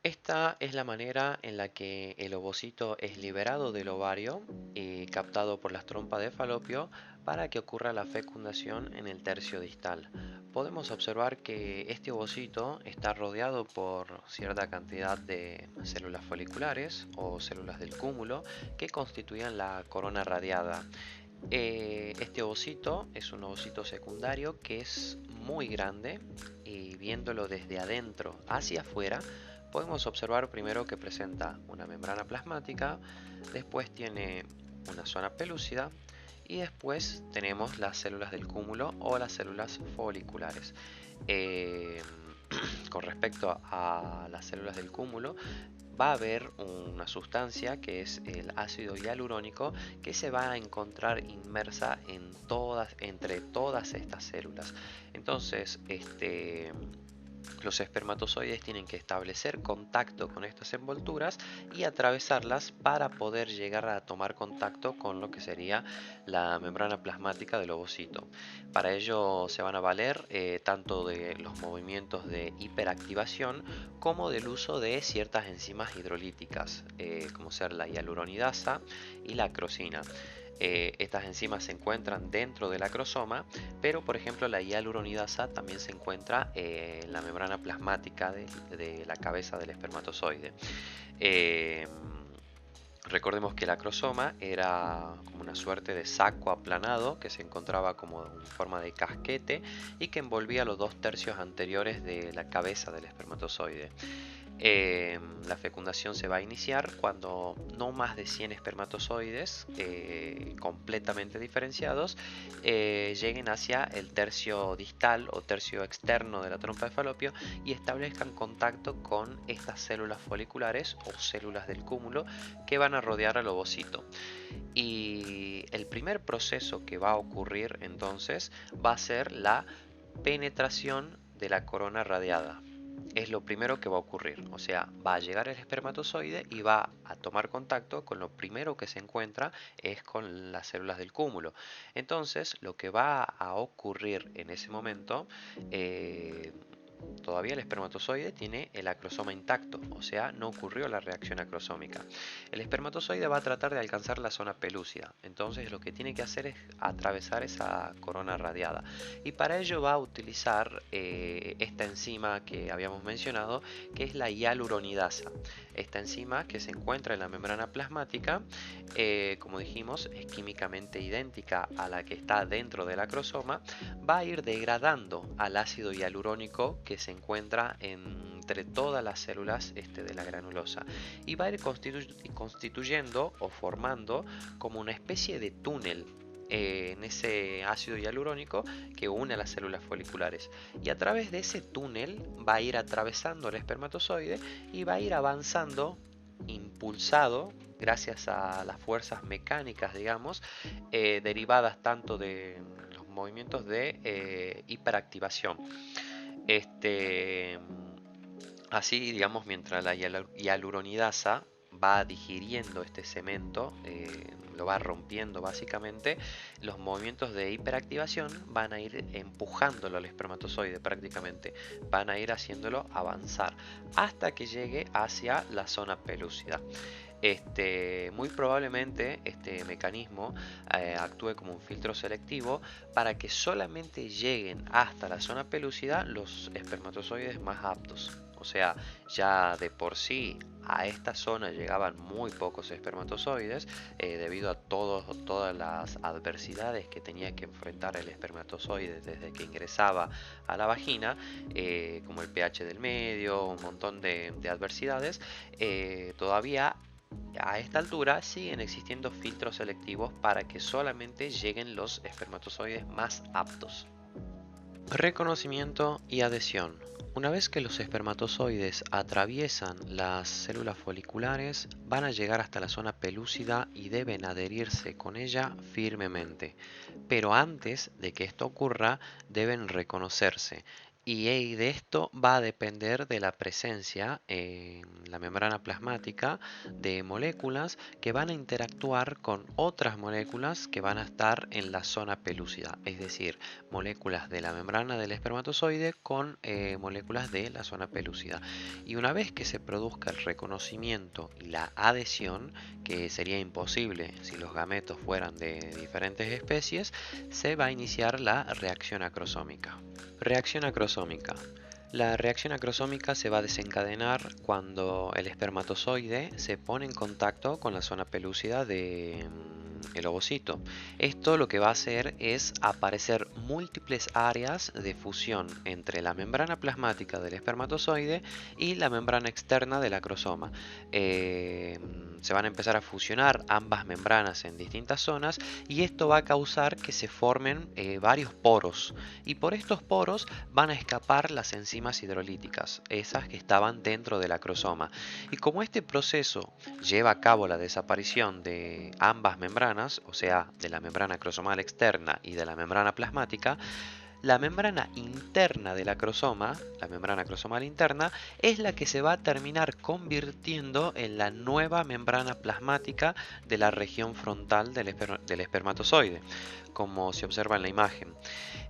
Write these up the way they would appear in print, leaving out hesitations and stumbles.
Esta es la manera en la que el ovocito es liberado del ovario y captado por las trompas de falopio para que ocurra la fecundación en el tercio distal. Podemos observar que este ovocito está rodeado por cierta cantidad de células foliculares o células del cúmulo que constituyen la corona radiada. Este ovocito es un ovocito secundario que es muy grande y viéndolo desde adentro hacia afuera podemos observar primero que presenta una membrana plasmática, después tiene una zona pelúcida y después tenemos las células del cúmulo o las células foliculares. Eh, con respecto a las células del cúmulo, va a haber una sustancia que es el ácido hialurónico que se va a encontrar inmersa entre todas estas células. Entonces, los espermatozoides tienen que establecer contacto con estas envolturas y atravesarlas para poder llegar a tomar contacto con lo que sería la membrana plasmática del ovocito. Para ello se van a valer tanto de los movimientos de hiperactivación como del uso de ciertas enzimas hidrolíticas, como ser la hialuronidasa y la acrosina. Estas enzimas se encuentran dentro del acrosoma, pero por ejemplo la hialuronidasa también se encuentra en la membrana plasmática de la cabeza del espermatozoide. Eh, Recordemos que el acrosoma era como una suerte de saco aplanado que se encontraba como en forma de casquete y que envolvía los 2/3 anteriores de la cabeza del espermatozoide. La fecundación se va a iniciar cuando no más de 100 espermatozoides completamente diferenciados lleguen hacia el tercio distal o tercio externo de la trompa de falopio y establezcan contacto con estas células foliculares o células del cúmulo que van a rodear al ovocito. Y el primer proceso que va a ocurrir entonces va a ser la penetración de la corona radiada. Es lo primero que va a ocurrir, o sea, va a llegar el espermatozoide y va a tomar contacto con lo primero que se encuentra es con las células del cúmulo. Entonces, lo que va a ocurrir en ese momento, todavía el espermatozoide tiene el acrosoma intacto, o sea, no ocurrió la reacción acrosómica. El espermatozoide va a tratar de alcanzar la zona pelúcida, entonces lo que tiene que hacer es atravesar esa corona radiada. Y para ello va a utilizar esta enzima que habíamos mencionado, que es la hialuronidasa. Esta enzima que se encuentra en la membrana plasmática, como dijimos, es químicamente idéntica a la que está dentro del acrosoma, va a ir degradando al ácido hialurónico que se encuentra entre todas las células de la granulosa y va a ir constituyendo o formando como una especie de túnel en ese ácido hialurónico que une a las células foliculares, y a través de ese túnel va a ir atravesando el espermatozoide y va a ir avanzando impulsado gracias a las fuerzas mecánicas, digamos, derivadas tanto de los movimientos de hiperactivación. Este, Así, digamos, mientras la hialuronidasa va digiriendo este cemento, lo va rompiendo básicamente, los movimientos de hiperactivación van a ir empujándolo al espermatozoide prácticamente, van a ir haciéndolo avanzar hasta que llegue hacia la zona pelúcida. Muy probablemente este mecanismo actúe como un filtro selectivo para que solamente lleguen hasta la zona pelúcida los espermatozoides más aptos. O sea, ya de por sí a esta zona llegaban muy pocos espermatozoides debido a todas las adversidades que tenía que enfrentar el espermatozoide desde que ingresaba a la vagina, como el pH del medio, un montón de adversidades. Todavía A esta altura siguen existiendo filtros selectivos para que solamente lleguen los espermatozoides más aptos. Reconocimiento y adhesión. Una vez que los espermatozoides atraviesan las células foliculares, van a llegar hasta la zona pelúcida y deben adherirse con ella firmemente. Pero antes de que esto ocurra, deben reconocerse. Y de esto va a depender de la presencia en la membrana plasmática de moléculas que van a interactuar con otras moléculas que van a estar en la zona pelúcida, es decir, moléculas de la membrana del espermatozoide con moléculas de la zona pelúcida. Y una vez que se produzca el reconocimiento y la adhesión, que sería imposible si los gametos fueran de diferentes especies, se va a iniciar la reacción acrosómica. Reacción acrosómica. La reacción acrosómica se va a desencadenar cuando el espermatozoide se pone en contacto con la zona pelúcida de el ovocito. Esto lo que va a hacer es aparecer múltiples áreas de fusión entre la membrana plasmática del espermatozoide y la membrana externa del acrosoma. Se van a empezar a fusionar ambas membranas en distintas zonas y esto va a causar que se formen varios poros, y por estos poros van a escapar las enzimas hidrolíticas, esas que estaban dentro del acrosoma. Y como este proceso lleva a cabo la desaparición de ambas membranas, o sea, de la membrana acrosomal externa y de la membrana plasmática, la membrana interna del acrosoma, la membrana acrosomal interna, es la que se va a terminar convirtiendo en la nueva membrana plasmática de la región frontal del espermatozoide, como se observa en la imagen.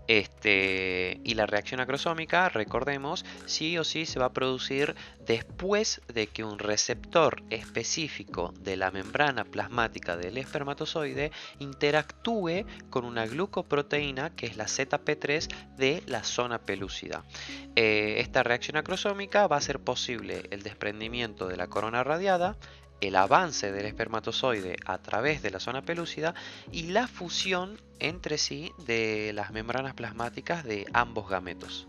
Y la reacción acrosómica, recordemos, sí o sí se va a producir después de que un receptor específico de la membrana plasmática del espermatozoide interactúe con una glucoproteína que es la ZP3 de la zona pelúcida. Esta reacción acrosómica va a hacer posible el desprendimiento de la corona radiada, el avance del espermatozoide a través de la zona pelúcida y la fusión entre sí de las membranas plasmáticas de ambos gametos.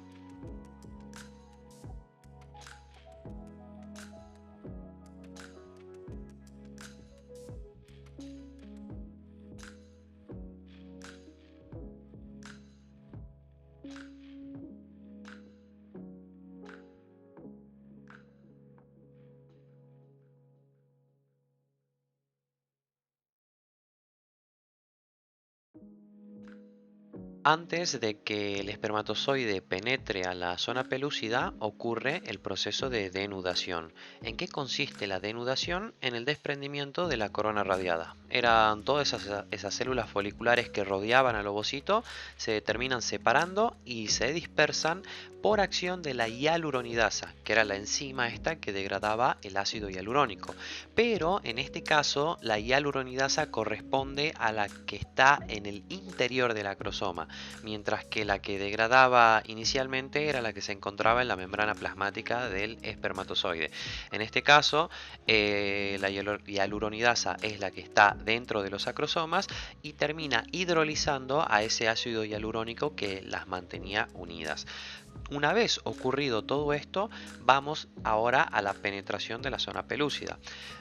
Antes de que el espermatozoide penetre a la zona pelúcida, ocurre el proceso de denudación. ¿En qué consiste la denudación? En el desprendimiento de la corona radiada. Eran todas esas células foliculares que rodeaban al ovocito, se terminan separando y se dispersan por acción de la hialuronidasa, que era la enzima esta que degradaba el ácido hialurónico. Pero en este caso, la hialuronidasa corresponde a la que está en el interior del acrosoma, mientras que la que degradaba inicialmente era la que se encontraba en la membrana plasmática del espermatozoide. En este caso, la hialuronidasa es la que está dentro de los acrosomas y termina hidrolizando a ese ácido hialurónico que las mantenía unidas. Una vez ocurrido todo esto, vamos ahora a la penetración de la zona pelúcida.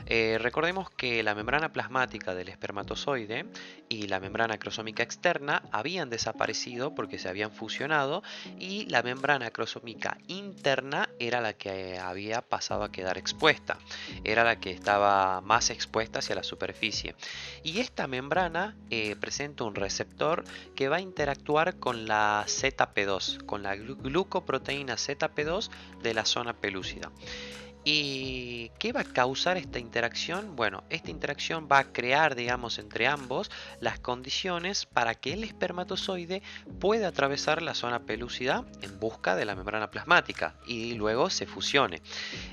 Recordemos que la membrana plasmática del espermatozoide y la membrana acrosómica externa habían desaparecido porque se habían fusionado, y la membrana acrosómica interna era la que había pasado a quedar expuesta, era la que estaba más expuesta hacia la superficie. Y esta membrana presenta un receptor que va a interactuar con la ZP2, con la glucoproteína ZP2 de la zona pelúcida. ¿Y qué va a causar esta interacción? Bueno, esta interacción va a crear, digamos, entre ambos las condiciones para que el espermatozoide pueda atravesar la zona pelúcida en busca de la membrana plasmática y luego se fusione.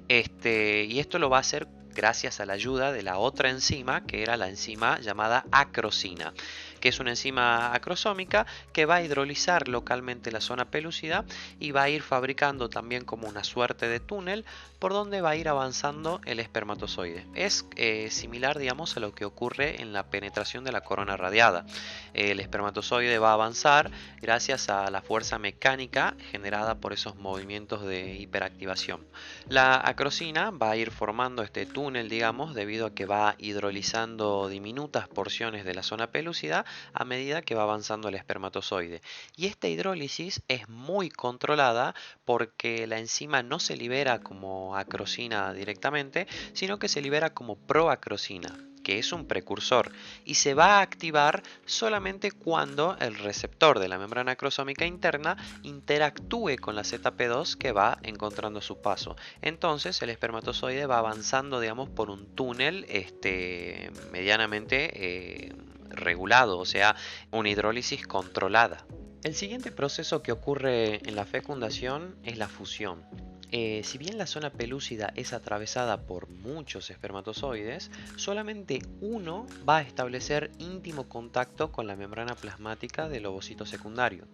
Y esto lo va a hacer gracias a la ayuda de la otra enzima, que era la enzima llamada acrosina, que es una enzima acrosómica que va a hidrolizar localmente la zona pelúcida y va a ir fabricando también como una suerte de túnel por donde va a ir avanzando el espermatozoide. Es similar, digamos, a lo que ocurre en la penetración de la corona radiada. El espermatozoide va a avanzar gracias a la fuerza mecánica generada por esos movimientos de hiperactivación. La acrosina va a ir formando este túnel, digamos, debido a que va hidrolizando diminutas porciones de la zona pelúcida a medida que va avanzando el espermatozoide. Y esta hidrólisis es muy controlada porque la enzima no se libera como acrosina directamente, sino que se libera como proacrosina, que es un precursor, y se va a activar solamente cuando el receptor de la membrana acrosómica interna interactúe con la ZP2 que va encontrando su paso. Entonces el espermatozoide va avanzando, digamos, por un túnel medianamente regulado, o sea, una hidrólisis controlada. El siguiente proceso que ocurre en la fecundación es la fusión. Si bien la zona pelúcida es atravesada por muchos espermatozoides, solamente uno va a establecer íntimo contacto con la membrana plasmática del ovocito secundario.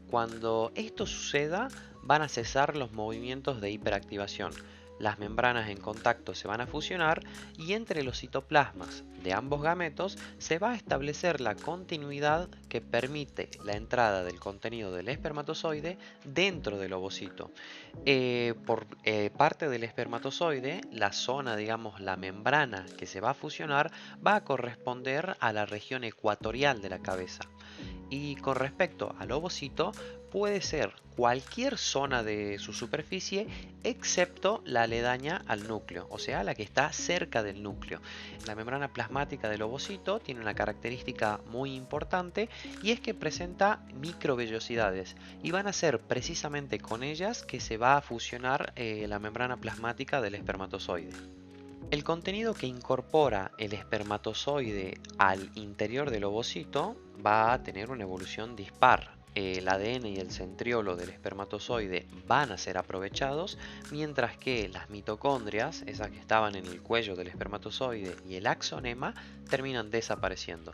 Cuando esto suceda, van a cesar los movimientos de hiperactivación. Las membranas en contacto se van a fusionar y entre los citoplasmas de ambos gametos se va a establecer la continuidad que permite la entrada del contenido del espermatozoide dentro del ovocito. Por parte del espermatozoide, la zona, digamos, la membrana que se va a fusionar va a corresponder a la región ecuatorial de la cabeza. Y con respecto al ovocito, puede ser cualquier zona de su superficie excepto la aledaña al núcleo, o sea, la que está cerca del núcleo. La membrana plasmática del ovocito tiene una característica muy importante y es que presenta microvellosidades y van a ser precisamente con ellas que se va a fusionar la membrana plasmática del espermatozoide. El contenido que incorpora el espermatozoide al interior del ovocito va a tener una evolución dispar. El ADN y el centriolo del espermatozoide van a ser aprovechados, mientras que las mitocondrias, esas que estaban en el cuello del espermatozoide, y el axonema terminan desapareciendo.